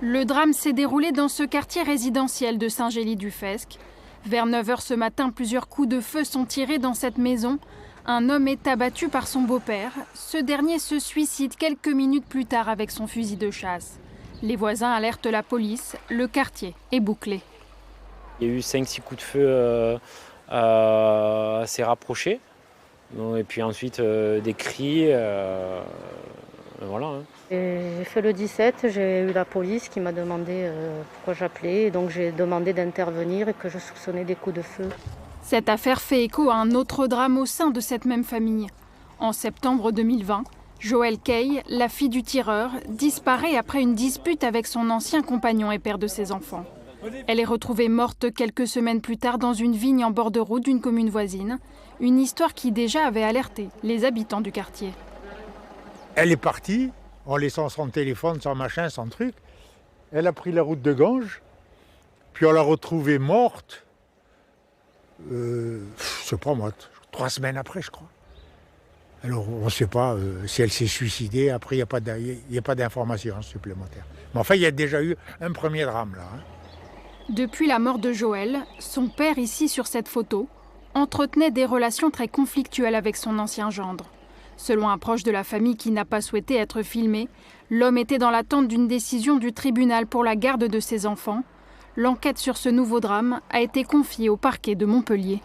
Le drame s'est déroulé dans ce quartier résidentiel de Saint-Gély-du-Fesque. Vers 9 h ce matin, plusieurs coups de feu sont tirés dans cette maison. Un homme est abattu par son beau-père. Ce dernier se suicide quelques minutes plus tard avec son fusil de chasse. Les voisins alertent la police. Le quartier est bouclé. Il y a eu 5-6 coups de feu assez rapprochés. Et puis ensuite des cris. Voilà. J'ai fait le 17, j'ai eu la police qui m'a demandé pourquoi j'appelais. Et donc j'ai demandé d'intervenir et que je soupçonnais des coups de feu. Cette affaire fait écho à un autre drame au sein de cette même famille. En septembre 2020, Joëlle Kay, la fille du tireur, disparaît après une dispute avec son ancien compagnon et père de ses enfants. Elle est retrouvée morte quelques semaines plus tard dans une vigne en bord de route d'une commune voisine. Une histoire qui déjà avait alerté les habitants du quartier. Elle est partie en laissant son téléphone, son machin, son truc. Elle a pris la route de Ganges, puis on l'a retrouvée morte, je sais pas moi, 3 semaines après, je crois. Alors on ne sait pas si elle s'est suicidée, après il n'y a pas d'informations supplémentaires. Mais enfin, il y a déjà eu un premier drame là. Depuis la mort de Joëlle, son père, ici sur cette photo, entretenait des relations très conflictuelles avec son ancien gendre. Selon un proche de la famille qui n'a pas souhaité être filmé, l'homme était dans l'attente d'une décision du tribunal pour la garde de ses enfants. L'enquête sur ce nouveau drame a été confiée au parquet de Montpellier.